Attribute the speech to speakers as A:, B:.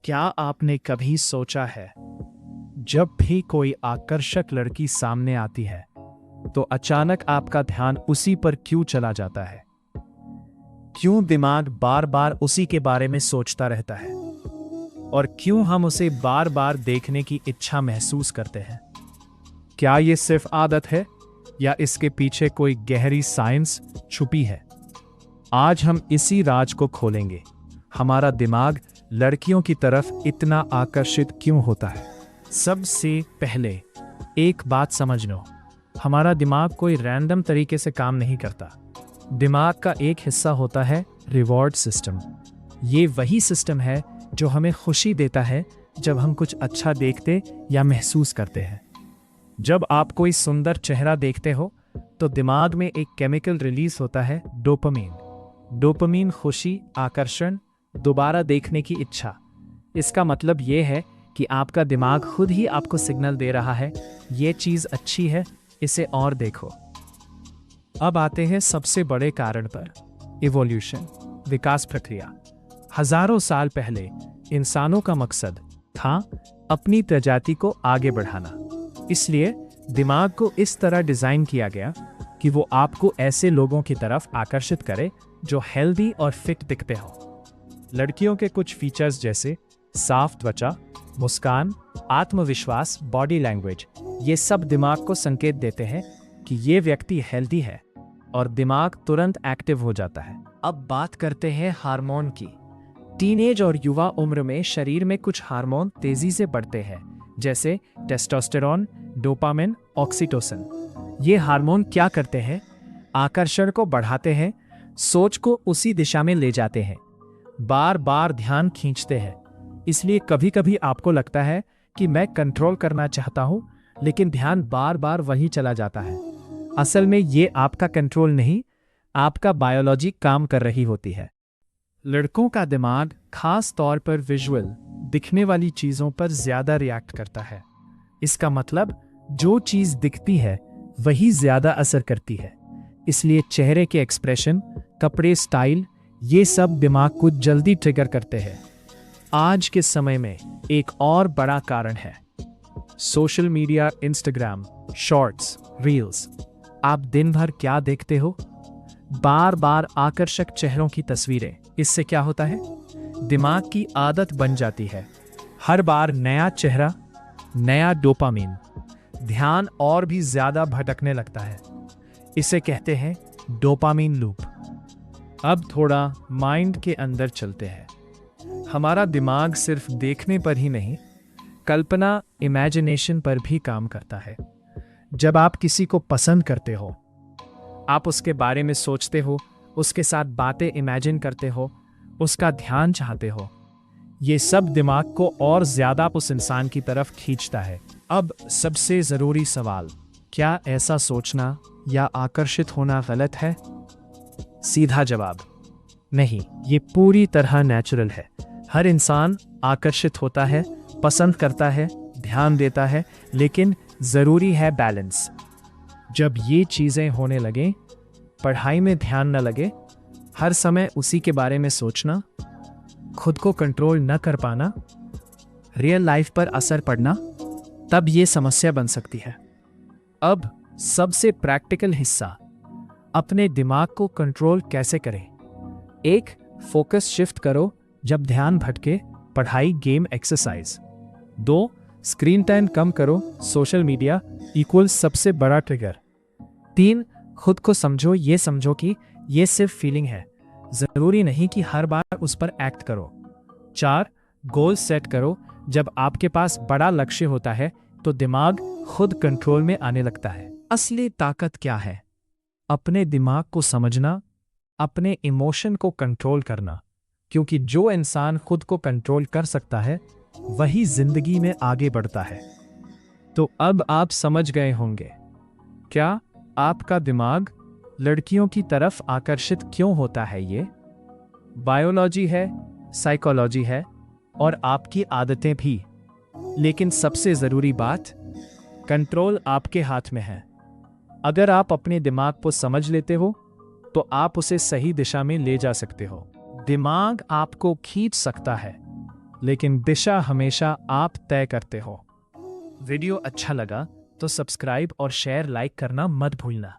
A: क्या आपने कभी सोचा है, जब भी कोई आकर्षक लड़की सामने आती है तो अचानक आपका ध्यान उसी पर क्यों चला जाता है? क्यों दिमाग बार बार उसी के बारे में सोचता रहता है? और क्यों हम उसे बार बार देखने की इच्छा महसूस करते हैं? क्या ये सिर्फ आदत है या इसके पीछे कोई गहरी साइंस छुपी है? आज हम इसी राज को खोलेंगे। हमारा दिमाग लड़कियों की तरफ इतना आकर्षित क्यों होता है? सबसे पहले एक बात समझ लो, हमारा दिमाग कोई रैंडम तरीके से काम नहीं करता। दिमाग का एक हिस्सा होता है रिवॉर्ड सिस्टम। ये वही सिस्टम है जो हमें खुशी देता है जब हम कुछ अच्छा देखते या महसूस करते हैं। जब आप कोई सुंदर चेहरा देखते हो तो दिमाग में एक केमिकल रिलीज होता है, डोपामीन। डोपामीन खुशी, आकर्षण, दोबारा देखने की इच्छा। इसका मतलब यह है कि आपका दिमाग खुद ही आपको सिग्नल दे रहा है, ये चीज अच्छी है, इसे और देखो। अब आते हैं सबसे बड़े कारण पर, इवोल्यूशन, विकास प्रक्रिया। हजारों साल पहले इंसानों का मकसद था अपनी प्रजाति को आगे बढ़ाना। इसलिए दिमाग को इस तरह डिजाइन किया गया कि वो आपको ऐसे लोगों की तरफ आकर्षित करे जो हेल्दी और फिट दिखते हो। लड़कियों के कुछ फीचर्स जैसे साफ त्वचा, मुस्कान, आत्मविश्वास, बॉडी लैंग्वेज, ये सब दिमाग को संकेत देते हैं कि ये व्यक्ति हेल्दी है और दिमाग तुरंत एक्टिव हो जाता है। अब बात करते हैं हार्मोन की। टीनेज और युवा उम्र में शरीर में कुछ हार्मोन तेजी से बढ़ते हैं, जैसे टेस्टोस्टेरोन, डोपामिन, ऑक्सीटोसिन। ये हार्मोन क्या करते हैं? आकर्षण को बढ़ाते हैं, सोच को उसी दिशा में ले जाते हैं, बार बार ध्यान खींचते हैं। इसलिए कभी कभी आपको लगता है कि मैं कंट्रोल करना चाहता हूं, लेकिन ध्यान बार बार वहीं चला जाता है। असल में ये आपका कंट्रोल नहीं, आपका बायोलॉजी काम कर रही होती है। लड़कों का दिमाग खास तौर पर विजुअल, दिखने वाली चीजों पर ज्यादा रिएक्ट करता है। इसका मतलब जो चीज दिखती है वही ज्यादा असर करती है। इसलिए चेहरे के एक्सप्रेशन, कपड़े, स्टाइल, ये सब दिमाग को जल्दी ट्रिगर करते हैं। आज के समय में एक और बड़ा कारण है social media, Instagram, shorts, reels. आप दिन भर क्या देखते हो? बार बार आकर्षक चेहरों की तस्वीरें। इससे क्या होता है? दिमाग की आदत बन जाती है। हर बार नया चेहरा, नया डोपामीन, ध्यान और भी ज्यादा भटकने लगता है। इसे कहते हैं डोपामीन लूप। अब थोड़ा माइंड के अंदर चलते हैं। हमारा दिमाग सिर्फ देखने पर ही नहीं, कल्पना, इमेजिनेशन पर भी काम करता है। जब आप किसी को पसंद करते हो, आप उसके बारे में सोचते हो, उसके साथ बातें इमेजिन करते हो, उसका ध्यान चाहते हो। ये सब दिमाग को और ज्यादा उस इंसान की तरफ खींचता है। अब सबसे जरूरी सवाल, क्या ऐसा सोचना या आकर्षित होना गलत है? सीधा जवाब, नहीं, ये पूरी तरह नेचुरल है। हर इंसान आकर्षित होता है, पसंद करता है, ध्यान देता है, लेकिन जरूरी है बैलेंस। जब ये चीजें होने लगे, पढ़ाई में ध्यान न लगे, हर समय उसी के बारे में सोचना, खुद को कंट्रोल न कर पाना, रियल लाइफ पर असर पड़ना, तब ये समस्या बन सकती है। अब सबसे प्रैक्टिकल हिस्सा, अपने दिमाग को कंट्रोल कैसे करें। 1. फोकस शिफ्ट करो जब ध्यान भटके, पढ़ाई, गेम, एक्सरसाइज। 2. स्क्रीन टाइम कम करो, सोशल मीडिया इक्वल सबसे बड़ा ट्रिगर। 3. खुद को समझो, ये समझो कि ये सिर्फ फीलिंग है, जरूरी नहीं कि हर बार उस पर एक्ट करो। 4. गोल सेट करो, जब आपके पास बड़ा लक्ष्य होता है तो दिमाग खुद कंट्रोल में आने लगता है। असली ताकत क्या है? अपने दिमाग को समझना, अपने इमोशन को कंट्रोल करना, क्योंकि जो इंसान खुद को कंट्रोल कर सकता है वही जिंदगी में आगे बढ़ता है। तो अब आप समझ गए होंगे, क्या आपका दिमाग लड़कियों की तरफ आकर्षित क्यों होता है। ये बायोलॉजी है, साइकोलॉजी है और आपकी आदतें भी। लेकिन सबसे जरूरी बात, कंट्रोल आपके हाथ में है। अगर आप अपने दिमाग को समझ लेते हो तो आप उसे सही दिशा में ले जा सकते हो। दिमाग आपको खींच सकता है, लेकिन दिशा हमेशा आप तय करते हो। वीडियो अच्छा लगा तो सब्सक्राइब और शेयर लाइक करना मत भूलना।